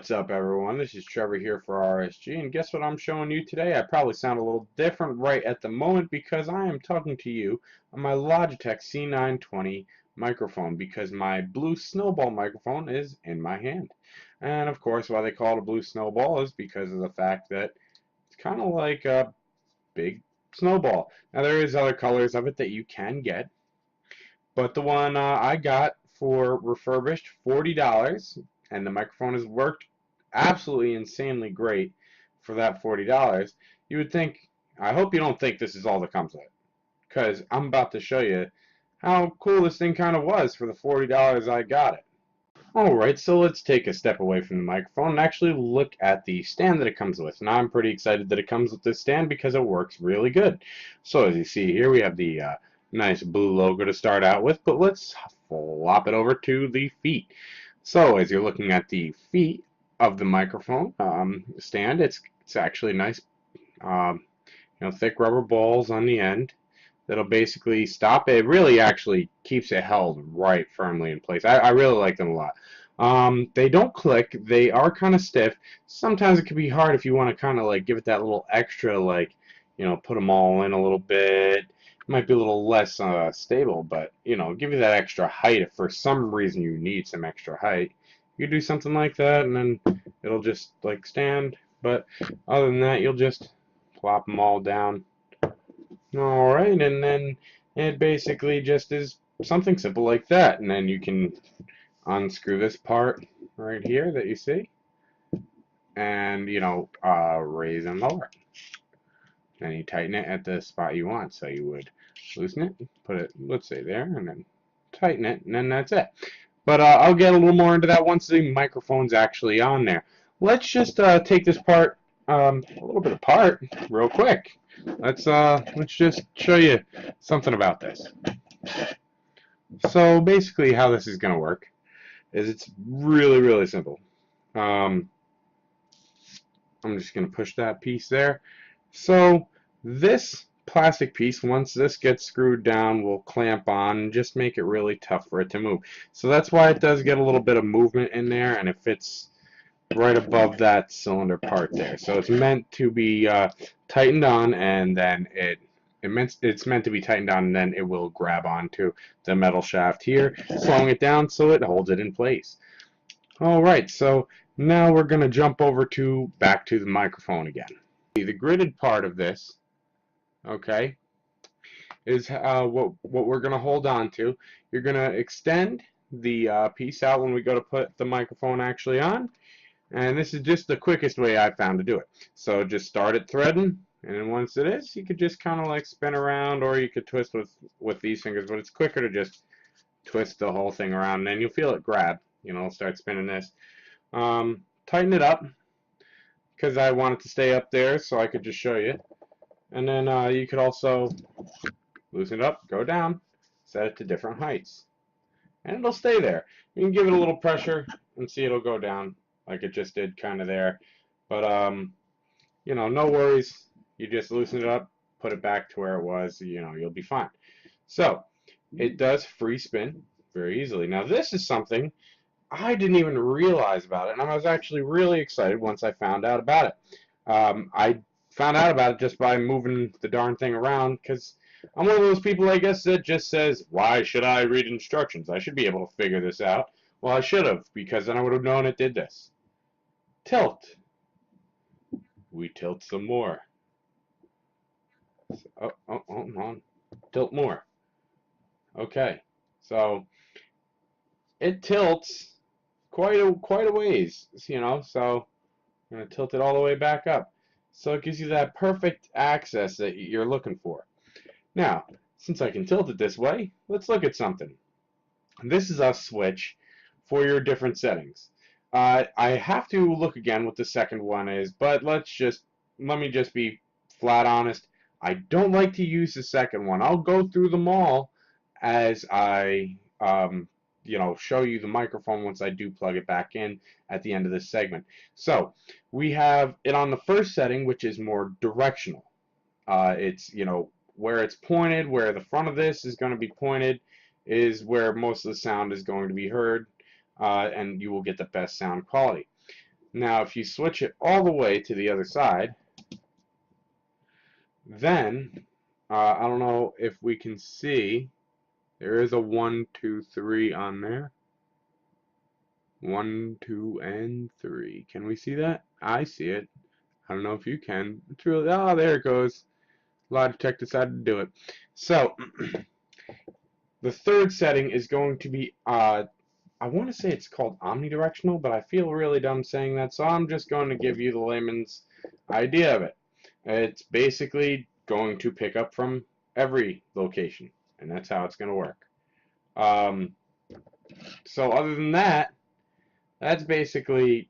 What's up, everyone? This is Trevor here for RSG, and guess what I'm showing you today? I probably sound a little different right at the moment because I am talking to you on my Logitech C920 microphone because my Blue Snowball microphone is in my hand. And of course, why they call it a Blue Snowball is because of the fact that it's kind of like a big snowball. Now, there is other colors of it that you can get, but the one I got for refurbished, $40, and the microphone has worked absolutely insanely great for that $40. You would think, I hope you don't think this is all that comes with it, because I'm about to show you how cool this thing kind of was for the $40 I got it. Alright, so let's take a step away from the microphone and actually look at the stand that it comes with. Now I'm pretty excited that it comes with this stand because it works really good. So as you see here, we have the nice blue logo to start out with, but let's flop it over to the feet. So as you're looking at the feet of the microphone stand, it's actually nice, thick rubber balls on the end that'll basically stop it. It really actually keeps it held right firmly in place. I really like them a lot. They don't click. They are kind of stiff. Sometimes it can be hard if you want to kind of like give it that little extra, like, put them all in a little bit. It might be a little less stable, but, give you that extra height if for some reason you need some extra height. You do something like that, and then it'll just, like, stand. But other than that, you'll just plop them all down. Alright, and then it basically just is something simple like that. And then you can unscrew this part right here that you see and, raise and lower. Then you tighten it at the spot you want. So you would loosen it, put it, let's say there, and then tighten it, and then that's it. But I'll get a little more into that once the microphone's actually on there. Let's just take this part a little bit apart real quick. Let's just show you something about this. So basically how this is going to work is it's really, really simple. I'm just going to push that piece there. So this plastic piece, once this gets screwed down, will clamp on and just make it really tough for it to move. So that's why it does get a little bit of movement in there, and it fits right above that cylinder part there. So it's meant to be tightened on, and then it's meant to be tightened on, and then it will grab onto the metal shaft here, slowing it down so it holds it in place. Alright, so now we're going to jump over back to the microphone again. The gridded part of this, okay, is what we're going to hold on to. You're going to extend the piece out when we go to put the microphone actually on, and this is just the quickest way I found to do it. So just start it threading, and then once it is, you could just kind of like spin around, or you could twist with these fingers, but it's quicker to just twist the whole thing around, and then you'll feel it grab. It'll start spinning this. Tighten it up, because I want it to stay up there so I could just show you. And then you could also loosen it up, go down, set it to different heights. And it'll stay there. You can give it a little pressure and see it'll go down like it just did kind of there. But, no worries. You just loosen it up, put it back to where it was, you'll be fine. So, it does free spin very easily. Now, this is something I didn't even realize about it, and I was actually really excited once I found out about it. I found out about it just by moving the darn thing around, because I'm one of those people, I guess, that just says, why should I read instructions? I should be able to figure this out. Well, I should have, because then I would have known it did this. Tilt. We tilt some more. So, hold on. Tilt more. Okay. So, it tilts quite a ways, so I'm going to tilt it all the way back up. So it gives you that perfect access that you're looking for. Now, since I can tilt it this way, let's look at something. This is a switch for your different settings. I have to look again what the second one is, but let me just be flat honest. I don't like to use the second one. I'll go through them all as I show you the microphone once I do plug it back in at the end of this segment. So we have it on the first setting, which is more directional. It's where it's pointed, where the front of this is going to be pointed is where most of the sound is going to be heard, and you will get the best sound quality. Now if you switch it all the way to the other side, then I don't know if we can see, there is a 1, 2, 3 on there. 1, 2, and 3. Can we see that? I see it. I don't know if you can. It's really, oh, there it goes. Logitech decided to do it. So the third setting is going to be, I want to say it's called omnidirectional, but I feel really dumb saying that, so I'm just going to give you the layman's idea of it. It's basically going to pick up from every location, and that's how it's going to work. So other than that, that's basically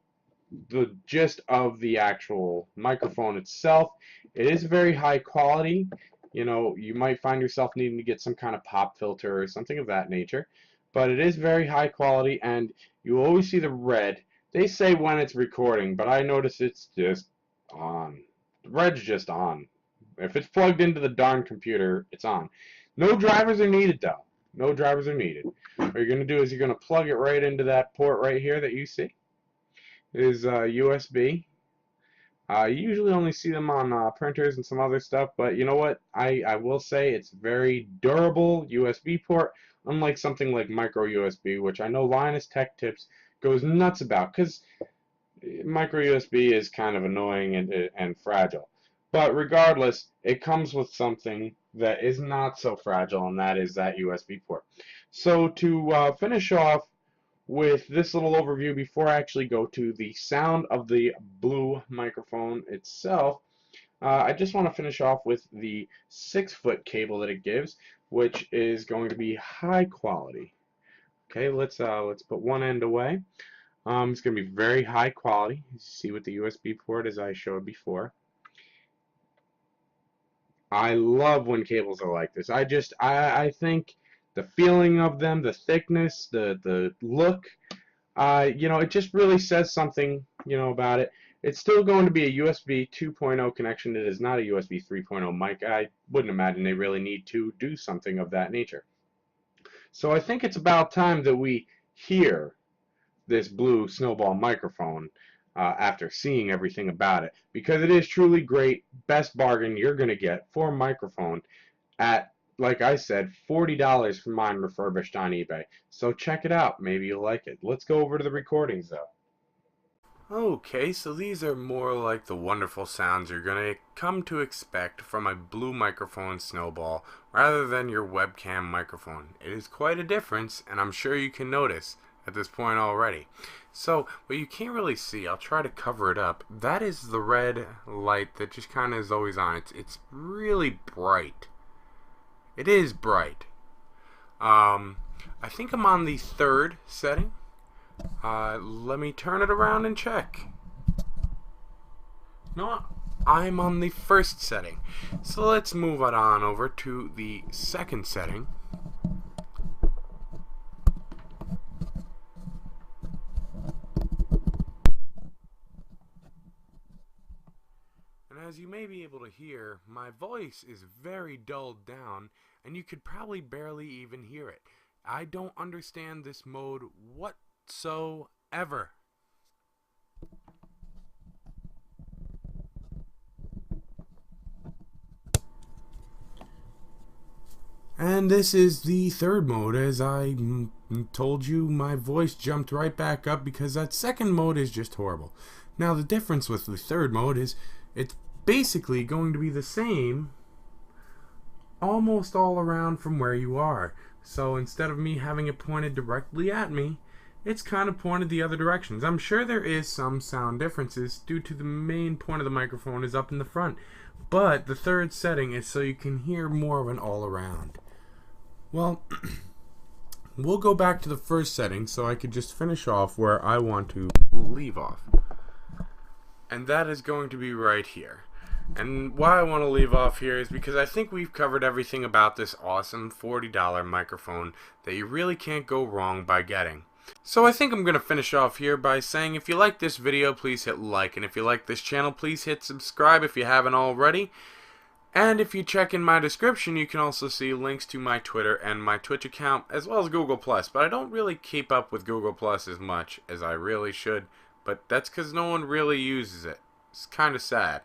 the gist of the actual microphone itself. It is very high quality. You know, you might find yourself needing to get some kind of pop filter or something of that nature, but it is very high quality, and you always see the red. They say when it's recording, but I notice it's just on. The red's just on. If it's plugged into the darn computer, it's on. No drivers are needed, though. No drivers are needed. What you're going to do is you're going to plug it right into that port right here that you see. It is USB. You usually only see them on printers and some other stuff, but you know what? I will say it's very durable USB port, unlike something like micro USB, which I know Linus Tech Tips goes nuts about, because micro USB is kind of annoying and fragile. But regardless, it comes with something that is not so fragile, and that is that USB port. So to finish off with this little overview before I actually go to the sound of the Blue microphone itself, I just want to finish off with the 6-foot cable that it gives, which is going to be high quality. Okay, let's put one end away. It's going to be very high quality. You see with the USB port, as I showed before. I love when cables are like this. I think the feeling of them, the thickness, the look, you know, it just really says something, you know, about it. It's still going to be a USB 2.0 connection. It is not a USB 3.0 mic. I wouldn't imagine they really need to do something of that nature. So I think it's about time that we hear this Blue Snowball microphone after seeing everything about it, because it is truly great. Best bargain you're going to get for a microphone at, like I said, $40 for mine refurbished on eBay. So check it out. Maybe you'll like it. Let's go over to the recordings, though. Okay, so these are more like the wonderful sounds you're going to come to expect from a Blue microphone Snowball rather than your webcam microphone. It is quite a difference, and I'm sure you can notice at this point already. So what you can't really see, I'll try to cover it up, that is the red light that just kind of is always on. It's really bright. It is bright. I think I'm on the 3rd setting. Let me turn it around and check. No, I'm on the 1st setting. So let's move it on over to the 2nd setting. As you may be able to hear, my voice is very dulled down, and you could probably barely even hear it. I don't understand this mode whatsoever. And this is the 3rd mode. As I told you, my voice jumped right back up because that 2nd mode is just horrible. Now the difference with the 3rd mode is it's basically going to be the same almost all around from where you are. So instead of me having it pointed directly at me, it's kind of pointed the other directions. I'm sure there is some sound differences due to the main point of the microphone is up in the front, but the 3rd setting is so you can hear more of an all around. Well, we'll go back to the 1st setting so I could just finish off where I want to leave off. And that is going to be right here. And why I want to leave off here is because I think we've covered everything about this awesome $40 microphone that you really can't go wrong by getting. So I think I'm going to finish off here by saying if you like this video, please hit like, and if you like this channel, please hit subscribe if you haven't already. And if you check in my description, you can also see links to my Twitter and my Twitch account, as well as Google+. But I don't really keep up with Google Plus as much as I really should. but that's because no one really uses it. It's kind of sad.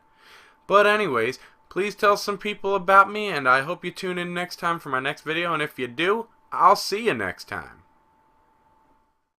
But anyways, please tell some people about me, and I hope you tune in next time for my next video, and if you do, I'll see you next time.